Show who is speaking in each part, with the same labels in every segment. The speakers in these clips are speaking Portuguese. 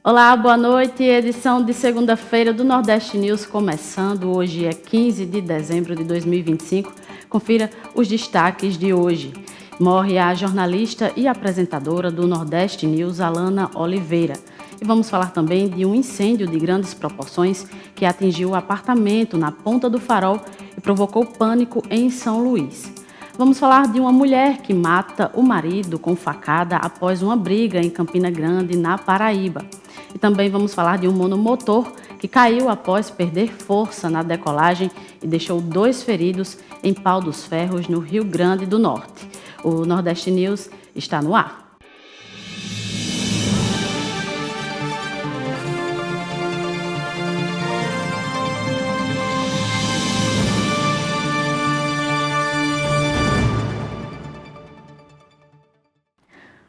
Speaker 1: Olá, boa noite. Edição de segunda-feira do Nordeste News começando. Hoje é 15 de dezembro de 2025. Confira os destaques de hoje. Morre a jornalista e apresentadora do Nordeste News, Alana Oliveira. E vamos falar também de um incêndio de grandes proporções que atingiu o apartamento na Ponta do Farol e provocou pânico em São Luís. Vamos falar de uma mulher que mata o marido com facada após uma briga em Campina Grande, na Paraíba. E também vamos falar de um monomotor que caiu após perder força na decolagem e deixou 2 feridos em Pau dos Ferros, no Rio Grande do Norte. O Nordeste News está no ar.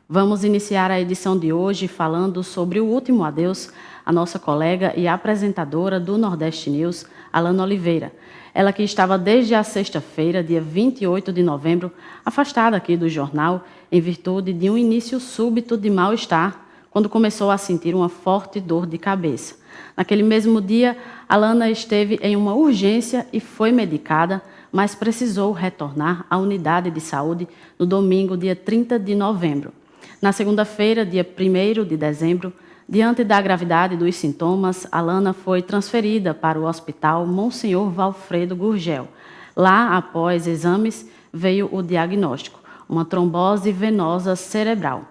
Speaker 1: Vamos iniciar a edição de hoje falando sobre o último adeus à nossa colega e apresentadora do Nordeste News, Alana Oliveira. Ela que estava desde a sexta-feira, dia 28 de novembro, afastada aqui do jornal em virtude de um início súbito de mal-estar, quando começou a sentir uma forte dor de cabeça. Naquele mesmo dia, Alana esteve em uma urgência e foi medicada, mas precisou retornar à unidade de saúde no domingo, dia 30 de novembro. Na segunda-feira, dia 1º de dezembro, diante da gravidade dos sintomas, Alana foi transferida para o Hospital Monsenhor Valfredo Gurgel. Lá, após exames, veio o diagnóstico, uma trombose venosa cerebral.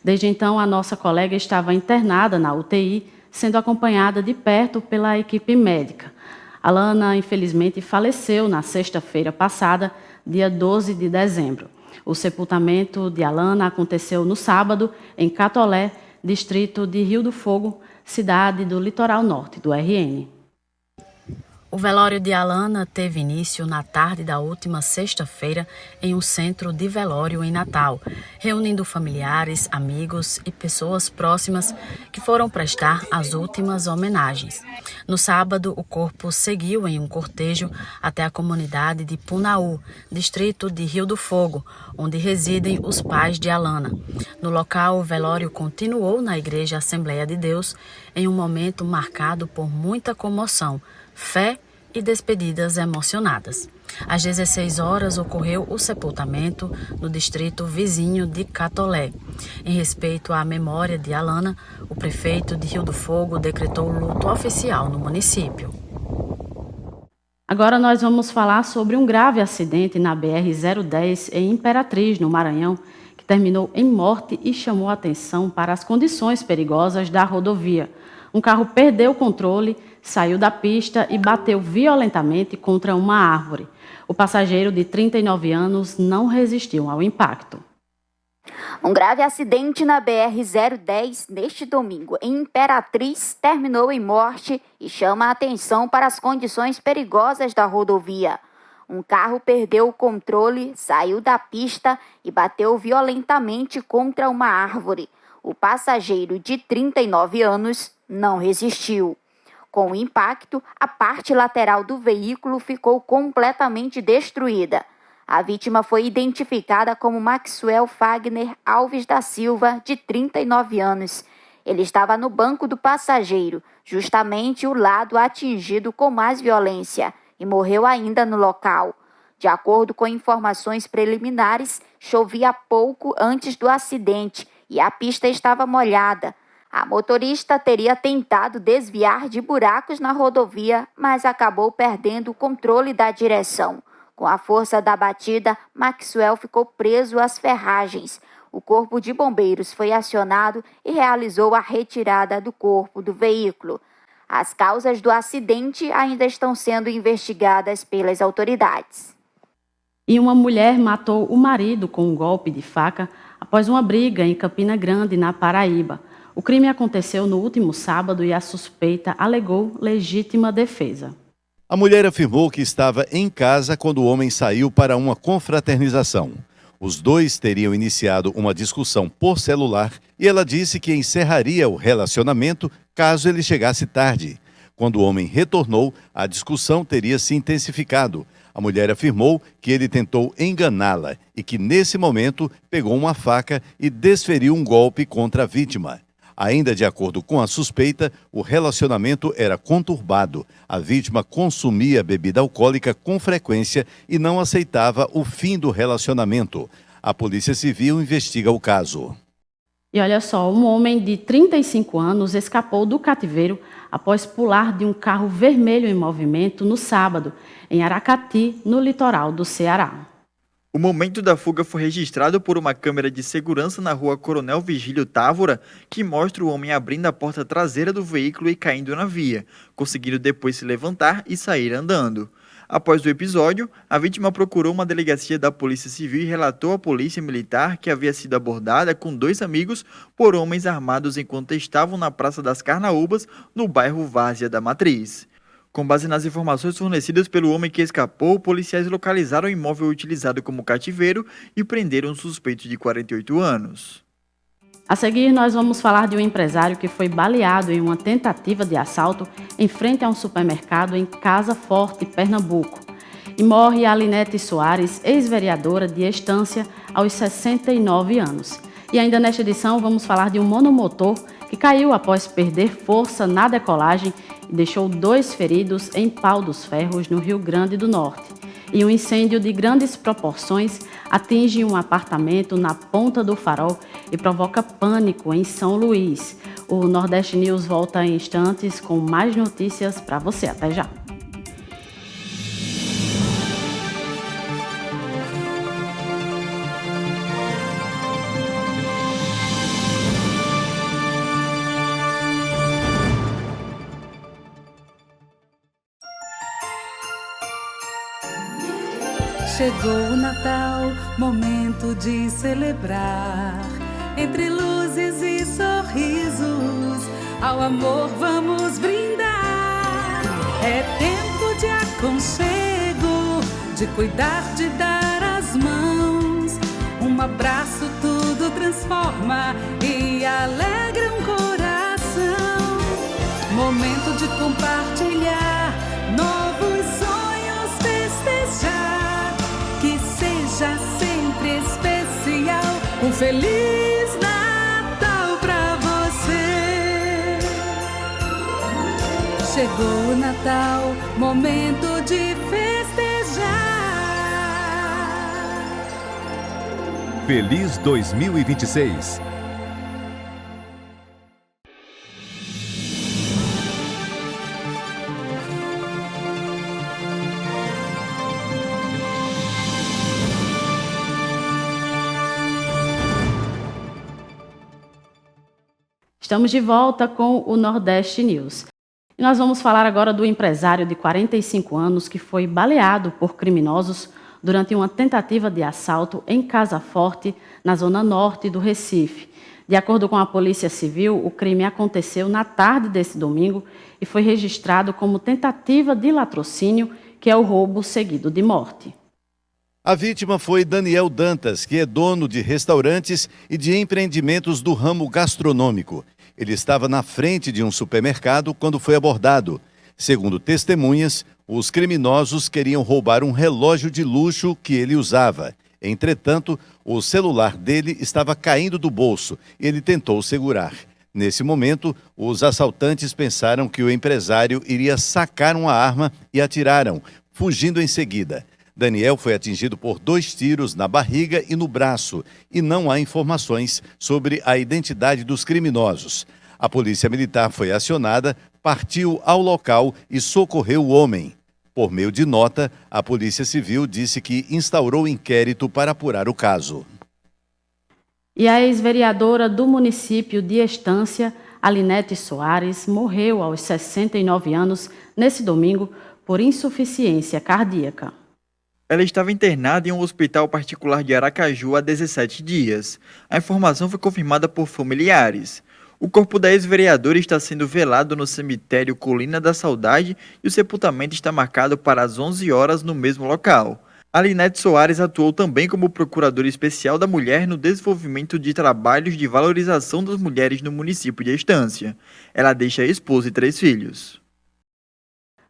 Speaker 1: Desde então, a nossa colega estava internada na UTI, sendo acompanhada de perto pela equipe médica. Alana, infelizmente, faleceu na sexta-feira passada, dia 12 de dezembro. O sepultamento de Alana aconteceu no sábado, em Catolé, distrito de Rio do Fogo, cidade do litoral norte do RN. O velório de Alana teve início na tarde da última sexta-feira em um centro de velório em Natal, reunindo familiares, amigos e pessoas próximas que foram prestar as últimas homenagens. No sábado, o corpo seguiu em um cortejo até a comunidade de Punaú, distrito de Rio do Fogo, onde residem os pais de Alana. No local, o velório continuou na Igreja Assembleia de Deus em um momento marcado por muita comoção, fé e despedidas emocionadas. Às 16 horas ocorreu o sepultamento no distrito vizinho de Catolé. Em respeito à memória de Alana, o prefeito de Rio do Fogo decretou luto oficial no município. Agora nós vamos falar sobre um grave acidente na BR-010 em Imperatriz, no Maranhão, que terminou em morte e chamou a atenção para as condições perigosas da rodovia. Um carro perdeu o controle, saiu da pista e bateu violentamente contra uma árvore. O passageiro de 39 anos não resistiu ao impacto.
Speaker 2: Um grave acidente na BR-010 neste domingo em Imperatriz terminou em morte e chama a atenção para as condições perigosas da rodovia. Um carro perdeu o controle, saiu da pista e bateu violentamente contra uma árvore. O passageiro de 39 anos não resistiu. Com o impacto, a parte lateral do veículo ficou completamente destruída. A vítima foi identificada como Maxwell Fagner Alves da Silva, de 39 anos. Ele estava no banco do passageiro, justamente o lado atingido com mais violência, e morreu ainda no local. De acordo com informações preliminares, chovia pouco antes do acidente e a pista estava molhada. A motorista teria tentado desviar de buracos na rodovia, mas acabou perdendo o controle da direção. Com a força da batida, Maxwell ficou preso às ferragens. O corpo de bombeiros foi acionado e realizou a retirada do corpo do veículo. As causas do acidente ainda estão sendo investigadas pelas autoridades.
Speaker 1: E uma mulher matou o marido com um golpe de faca após uma briga em Campina Grande, na Paraíba. O crime aconteceu no último sábado e a suspeita alegou legítima defesa.
Speaker 3: A mulher afirmou que estava em casa quando o homem saiu para uma confraternização. Os dois teriam iniciado uma discussão por celular e ela disse que encerraria o relacionamento caso ele chegasse tarde. Quando o homem retornou, a discussão teria se intensificado. A mulher afirmou que ele tentou enganá-la e que, nesse momento, pegou uma faca e desferiu um golpe contra a vítima. Ainda de acordo com a suspeita, o relacionamento era conturbado. A vítima consumia bebida alcoólica com frequência e não aceitava o fim do relacionamento. A Polícia Civil investiga o caso.
Speaker 1: E olha só, um homem de 35 anos escapou do cativeiro após pular de um carro vermelho em movimento no sábado, em Aracati, no litoral do Ceará.
Speaker 4: O momento da fuga foi registrado por uma câmera de segurança na rua Coronel Vigílio Távora, que mostra o homem abrindo a porta traseira do veículo e caindo na via, conseguindo depois se levantar e sair andando. Após o episódio, a vítima procurou uma delegacia da Polícia Civil e relatou à Polícia Militar que havia sido abordada com 2 amigos por homens armados enquanto estavam na Praça das Carnaúbas, no bairro Várzea da Matriz. Com base nas informações fornecidas pelo homem que escapou, policiais localizaram o imóvel utilizado como cativeiro e prenderam um suspeito de 48 anos.
Speaker 1: A seguir, nós vamos falar de um empresário que foi baleado em uma tentativa de assalto em frente a um supermercado em Casa Forte, Pernambuco. E morre Alinete Soares, ex-vereadora de Estância, aos 69 anos. E ainda nesta edição vamos falar de um monomotor que caiu após perder força na decolagem e deixou 2 feridos em Pau dos Ferros, no Rio Grande do Norte. E um incêndio de grandes proporções atinge um apartamento na Ponta do Farol e provoca pânico em São Luís. O Nordeste News volta em instantes com mais notícias para você. Até já!
Speaker 5: Chegou o Natal, momento de celebrar. Entre luzes e sorrisos, ao amor vamos brindar. É tempo de aconchego, de cuidar, de dar as mãos. Um abraço tudo transforma e alegra um coração. Momento de compartilhar, novos sonhos festejar. Que seja sempre especial. Um Feliz Natal pra você. Chegou o Natal, momento de festejar.
Speaker 6: Feliz 2026.
Speaker 1: Estamos de volta com o Nordeste News. E nós vamos falar agora do empresário de 45 anos que foi baleado por criminosos durante uma tentativa de assalto em Casa Forte, na zona norte do Recife. De acordo com a Polícia Civil, o crime aconteceu na tarde desse domingo e foi registrado como tentativa de latrocínio, que é o roubo seguido de morte.
Speaker 3: A vítima foi Daniel Dantas, que é dono de restaurantes e de empreendimentos do ramo gastronômico. Ele estava na frente de um supermercado quando foi abordado. Segundo testemunhas, os criminosos queriam roubar um relógio de luxo que ele usava. Entretanto, o celular dele estava caindo do bolso e ele tentou segurar. Nesse momento, os assaltantes pensaram que o empresário iria sacar uma arma e atiraram, fugindo em seguida. Daniel foi atingido por 2 tiros na barriga e no braço e não há informações sobre a identidade dos criminosos. A Polícia Militar foi acionada, partiu ao local e socorreu o homem. Por meio de nota, a Polícia Civil disse que instaurou inquérito para apurar o caso.
Speaker 1: E a ex-vereadora do município de Estância, Alinete Soares, morreu aos 69 anos nesse domingo por insuficiência cardíaca.
Speaker 4: Ela estava internada em um hospital particular de Aracaju há 17 dias. A informação foi confirmada por familiares. O corpo da ex-vereadora está sendo velado no cemitério Colina da Saudade e o sepultamento está marcado para as 11 horas no mesmo local. Alinete Soares atuou também como procuradora especial da mulher no desenvolvimento de trabalhos de valorização das mulheres no município de Estância. Ela deixa a esposa e 3 filhos.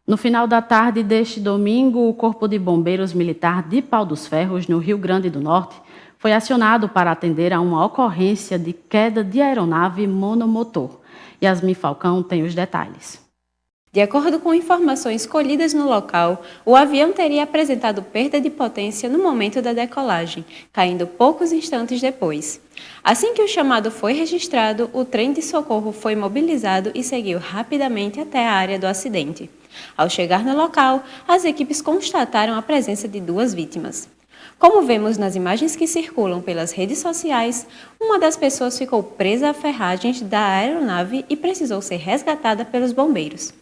Speaker 1: No final da tarde deste domingo, o Corpo de Bombeiros Militar de Pau dos Ferros, no Rio Grande do Norte, foi acionado para atender a uma ocorrência de queda de aeronave monomotor. Yasmin Falcão tem os detalhes.
Speaker 7: De acordo com informações colhidas no local, o avião teria apresentado perda de potência no momento da decolagem, caindo poucos instantes depois. Assim que o chamado foi registrado, o trem de socorro foi mobilizado e seguiu rapidamente até a área do acidente. Ao chegar no local, as equipes constataram a presença de 2 vítimas. Como vemos nas imagens que circulam pelas redes sociais, uma das pessoas ficou presa a ferragens da aeronave e precisou ser resgatada pelos bombeiros.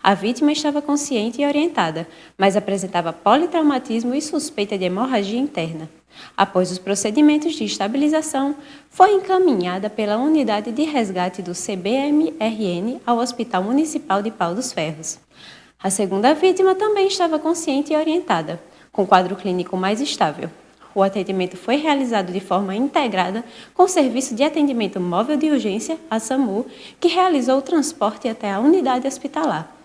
Speaker 7: A vítima estava consciente e orientada, mas apresentava politraumatismo e suspeita de hemorragia interna. Após os procedimentos de estabilização, foi encaminhada pela unidade de resgate do CBMRN ao Hospital Municipal de Pau dos Ferros. A segunda vítima também estava consciente e orientada, com quadro clínico mais estável. O atendimento foi realizado de forma integrada com o Serviço de Atendimento Móvel de Urgência, a SAMU, que realizou o transporte até a unidade hospitalar.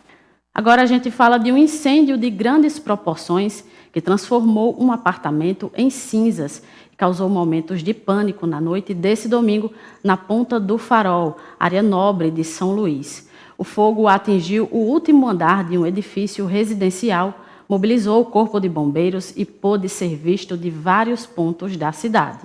Speaker 1: Agora a gente fala de um incêndio de grandes proporções que transformou um apartamento em cinzas e causou momentos de pânico na noite desse domingo na Ponta do Farol, área nobre de São Luís. O fogo atingiu o último andar de um edifício residencial, mobilizou o Corpo de Bombeiros e pôde ser visto de vários pontos da cidade.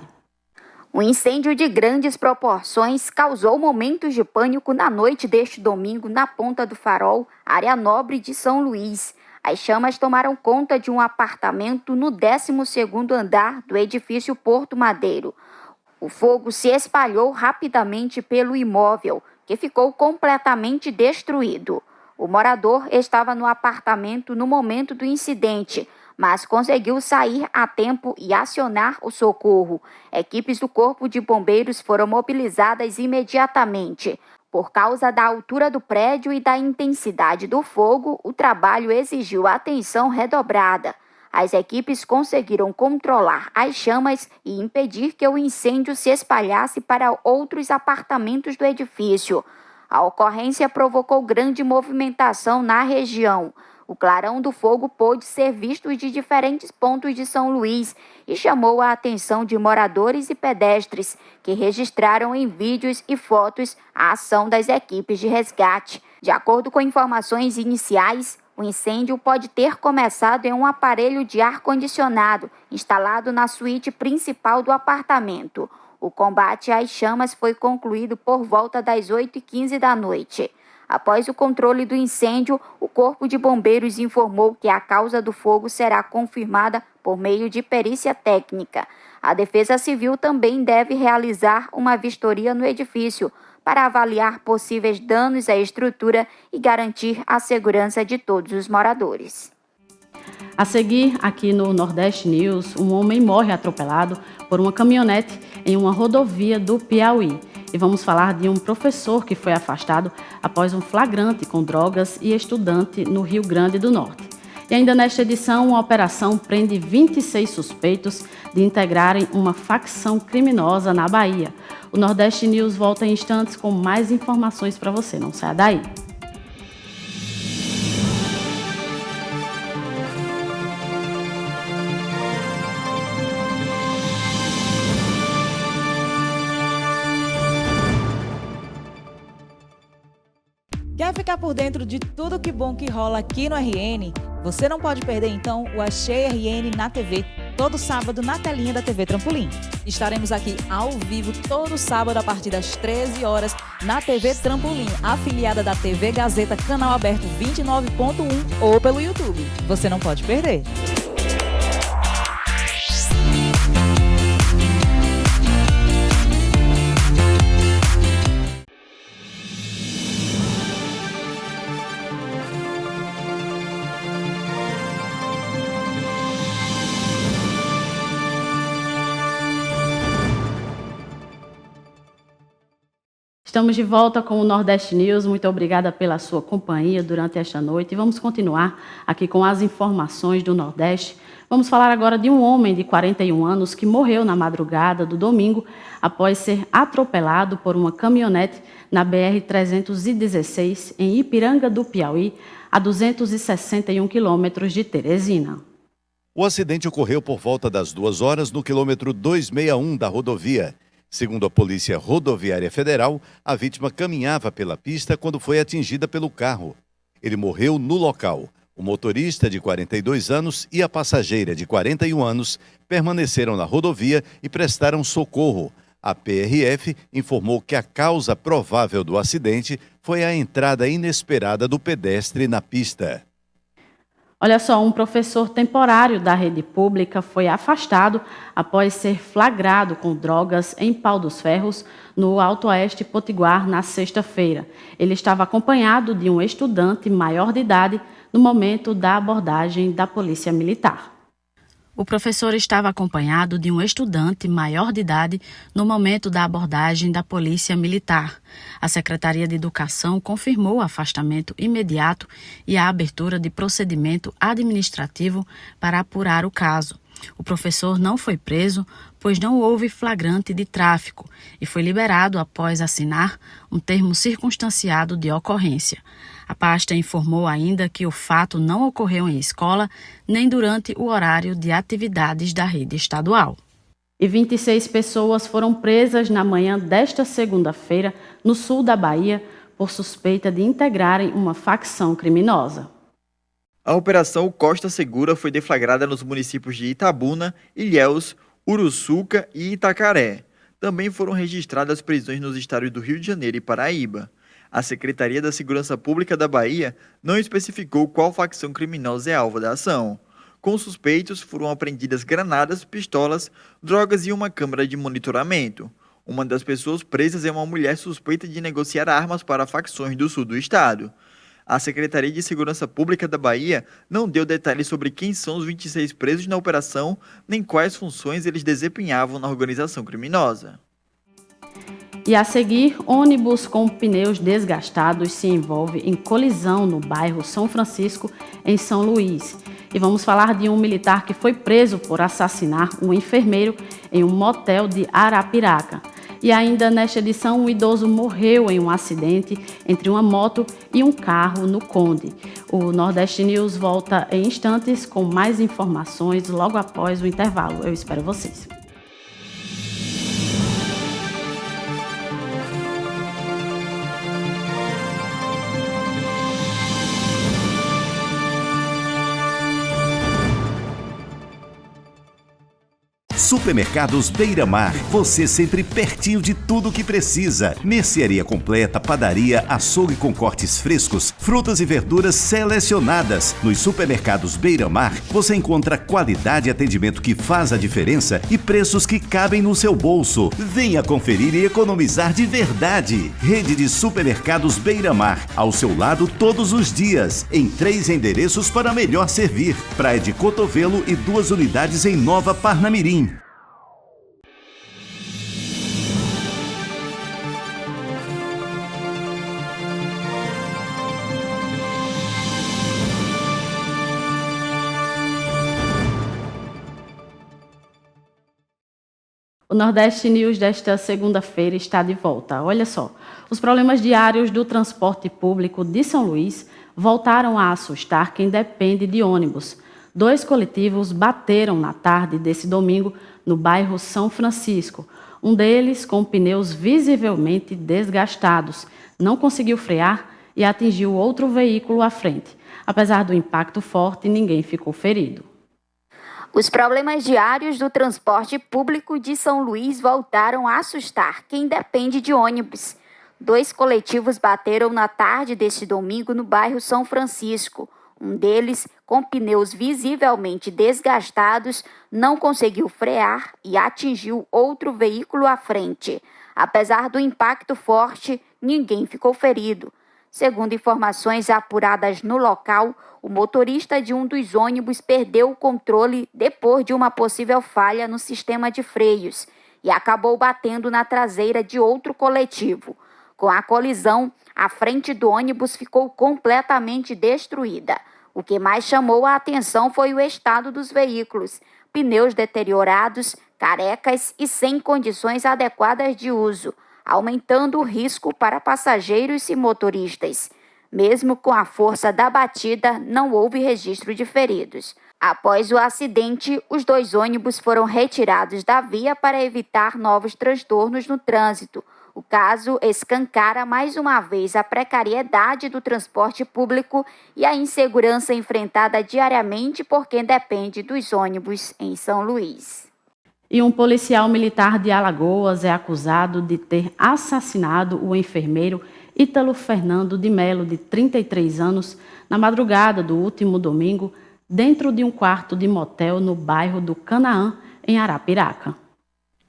Speaker 2: Um incêndio de grandes proporções causou momentos de pânico na noite deste domingo na Ponta do Farol, área nobre de São Luís. As chamas tomaram conta de um apartamento no 12º andar do edifício Porto Madeiro. O fogo se espalhou rapidamente pelo imóvel, que ficou completamente destruído. O morador estava no apartamento no momento do incidente, mas conseguiu sair a tempo e acionar o socorro. Equipes do Corpo de Bombeiros foram mobilizadas imediatamente. Por causa da altura do prédio e da intensidade do fogo, o trabalho exigiu atenção redobrada. As equipes conseguiram controlar as chamas e impedir que o incêndio se espalhasse para outros apartamentos do edifício. A ocorrência provocou grande movimentação na região. O clarão do fogo pôde ser visto de diferentes pontos de São Luís e chamou a atenção de moradores e pedestres, que registraram em vídeos e fotos a ação das equipes de resgate. De acordo com informações iniciais, o incêndio pode ter começado em um aparelho de ar-condicionado instalado na suíte principal do apartamento. O combate às chamas foi concluído por volta das 8h15 da noite. Após o controle do incêndio, o Corpo de Bombeiros informou que a causa do fogo será confirmada por meio de perícia técnica. A Defesa Civil também deve realizar uma vistoria no edifício para avaliar possíveis danos à estrutura e garantir a segurança de todos os moradores.
Speaker 1: A seguir, aqui no Nordeste News, um homem morre atropelado por uma caminhonete em uma rodovia do Piauí. E vamos falar de um professor que foi afastado após um flagrante com drogas e estudante no Rio Grande do Norte. E ainda nesta edição, uma operação prende 26 suspeitos de integrarem uma facção criminosa na Bahia. O Nordeste News volta em instantes com mais informações para você. Não saia daí.
Speaker 8: Quer ficar por dentro de tudo que bom que rola aqui no RN? Você não pode perder então o Achei RN na TV, todo sábado na telinha da TV Trampolim. Estaremos aqui ao vivo todo sábado a partir das 13 horas na TV Trampolim, afiliada da TV Gazeta, canal aberto 29.1 ou pelo YouTube. Você não pode perder.
Speaker 1: Estamos de volta com o Nordeste News. Muito obrigada pela sua companhia durante esta noite. E vamos continuar aqui com as informações do Nordeste. Vamos falar agora de um homem de 41 anos que morreu na madrugada do domingo após ser atropelado por uma caminhonete na BR-316 em Ipiranga do Piauí, a 261 quilômetros de Teresina.
Speaker 3: O acidente ocorreu por volta das 2 horas no quilômetro 261 da rodovia. Segundo a Polícia Rodoviária Federal, a vítima caminhava pela pista quando foi atingida pelo carro. Ele morreu no local. O motorista, de 42 anos, e a passageira, de 41 anos, permaneceram na rodovia e prestaram socorro. A PRF informou que a causa provável do acidente foi a entrada inesperada do pedestre na pista.
Speaker 1: Olha só, um professor temporário da rede pública foi afastado após ser flagrado com drogas em Pau dos Ferros, no Alto Oeste Potiguar, na sexta-feira. Ele estava acompanhado de um estudante maior de idade no momento da abordagem da Polícia Militar. O professor estava acompanhado de um estudante maior de idade no momento da abordagem da Polícia Militar. A Secretaria de Educação confirmou o afastamento imediato e a abertura de procedimento administrativo para apurar o caso. O professor não foi preso, pois não houve flagrante de tráfico e foi liberado após assinar um termo circunstanciado de ocorrência. A pasta informou ainda que o fato não ocorreu em escola nem durante o horário de atividades da rede estadual. E 26 pessoas foram presas na manhã desta segunda-feira no sul da Bahia por suspeita de integrarem uma facção criminosa.
Speaker 4: A Operação Costa Segura foi deflagrada nos municípios de Itabuna, Ilhéus, Uruçuca e Itacaré. Também foram registradas prisões nos estados do Rio de Janeiro e Paraíba. A Secretaria da Segurança Pública da Bahia não especificou qual facção criminosa é alvo da ação. Com suspeitos foram apreendidas granadas, pistolas, drogas e uma câmera de monitoramento. Uma das pessoas presas é uma mulher suspeita de negociar armas para facções do sul do estado. A Secretaria de Segurança Pública da Bahia não deu detalhes sobre quem são os 26 presos na operação, nem quais funções eles desempenhavam na organização criminosa.
Speaker 1: E a seguir, ônibus com pneus desgastados se envolve em colisão no bairro São Francisco, em São Luís. E vamos falar de um militar que foi preso por assassinar um enfermeiro em um motel de Arapiraca. E ainda nesta edição, um idoso morreu em um acidente entre uma moto e um carro no Conde. O Nordeste News volta em instantes com mais informações logo após o intervalo. Eu espero vocês.
Speaker 6: Supermercados Beira Mar, você sempre pertinho de tudo o que precisa. Mercearia completa, padaria, açougue com cortes frescos, frutas e verduras selecionadas. Nos Supermercados Beira Mar, você encontra qualidade e atendimento que faz a diferença e preços que cabem no seu bolso. Venha conferir e economizar de verdade. Rede de Supermercados Beira Mar, ao seu lado todos os dias, em 3 endereços para melhor servir. Praia de Cotovelo e 2 unidades em Nova Parnamirim.
Speaker 1: O Nordeste News desta segunda-feira está de volta. Olha só, os problemas diários do transporte público de São Luís voltaram a assustar quem depende de ônibus. 2 coletivos bateram na tarde desse domingo no bairro São Francisco. Um deles, com pneus visivelmente desgastados, não conseguiu frear e atingiu outro veículo à frente. Apesar do impacto forte, ninguém ficou ferido.
Speaker 2: Os problemas diários do transporte público de São Luís voltaram a assustar quem depende de ônibus. 2 coletivos bateram na tarde deste domingo no bairro São Francisco. Um deles, com pneus visivelmente desgastados, não conseguiu frear e atingiu outro veículo à frente. Apesar do impacto forte, ninguém ficou ferido. Segundo informações apuradas no local, o motorista de um dos ônibus perdeu o controle depois de uma possível falha no sistema de freios e acabou batendo na traseira de outro coletivo. Com a colisão, a frente do ônibus ficou completamente destruída. O que mais chamou a atenção foi o estado dos veículos: pneus deteriorados, carecas e sem condições adequadas de uso, aumentando o risco para passageiros e motoristas. Mesmo com a força da batida, não houve registro de feridos. Após o acidente, os 2 ônibus foram retirados da via para evitar novos transtornos no trânsito. O caso escancara mais uma vez a precariedade do transporte público e a insegurança enfrentada diariamente por quem depende dos ônibus em São Luís.
Speaker 1: E um policial militar de Alagoas é acusado de ter assassinado o enfermeiro Ítalo Fernando de Melo, de 33 anos, na madrugada do último domingo, dentro de um quarto de motel no bairro do Canaã, em Arapiraca.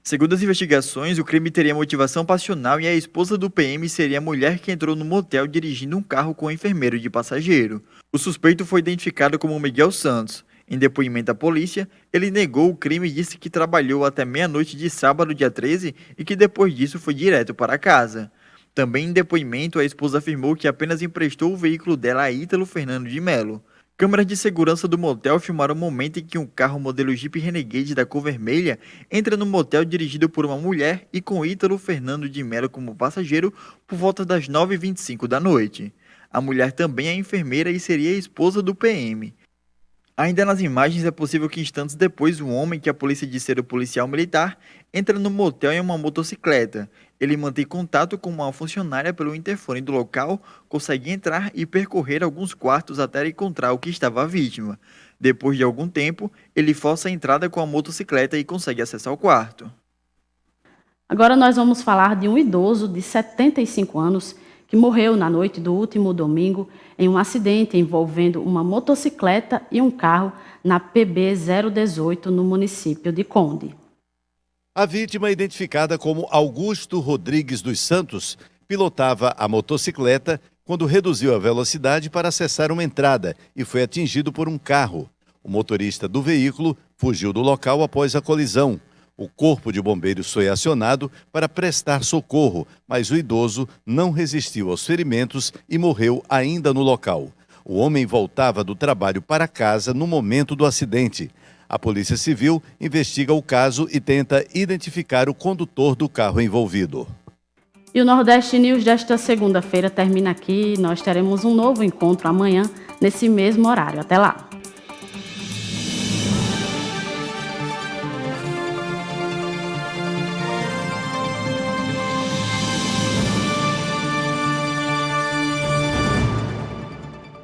Speaker 4: Segundo as investigações, o crime teria motivação passional e a esposa do PM seria a mulher que entrou no motel dirigindo um carro com o enfermeiro de passageiro. O suspeito foi identificado como Miguel Santos. Em depoimento à polícia, ele negou o crime e disse que trabalhou até meia-noite de sábado, dia 13, e que depois disso foi direto para casa. Também em depoimento, a esposa afirmou que apenas emprestou o veículo dela a Ítalo Fernando de Melo. Câmeras de segurança do motel filmaram o momento em que um carro modelo Jeep Renegade da cor vermelha entra no motel dirigido por uma mulher e com Ítalo Fernando de Melo como passageiro por volta das 9h25 da noite. A mulher também é enfermeira e seria a esposa do PM. Ainda nas imagens é possível que instantes depois um homem que a polícia diz ser o policial militar entra no motel em uma motocicleta. Ele mantém contato com uma funcionária pelo interfone do local, consegue entrar e percorrer alguns quartos até encontrar o que estava a vítima. Depois de algum tempo, ele força a entrada com a motocicleta e consegue acesso ao quarto.
Speaker 1: Agora nós vamos falar de um idoso de 75 anos que morreu na noite do último domingo em um acidente envolvendo uma motocicleta e um carro na PB 018 no município de Conde.
Speaker 3: A vítima, identificada como Augusto Rodrigues dos Santos, pilotava a motocicleta quando reduziu a velocidade para acessar uma entrada e foi atingido por um carro. O motorista do veículo fugiu do local após a colisão. O corpo de bombeiros foi acionado para prestar socorro, mas o idoso não resistiu aos ferimentos e morreu ainda no local. O homem voltava do trabalho para casa no momento do acidente. A Polícia Civil investiga o caso e tenta identificar o condutor do carro envolvido.
Speaker 1: E o Nordeste News desta segunda-feira termina aqui. Nós teremos um novo encontro amanhã, nesse mesmo horário. Até lá!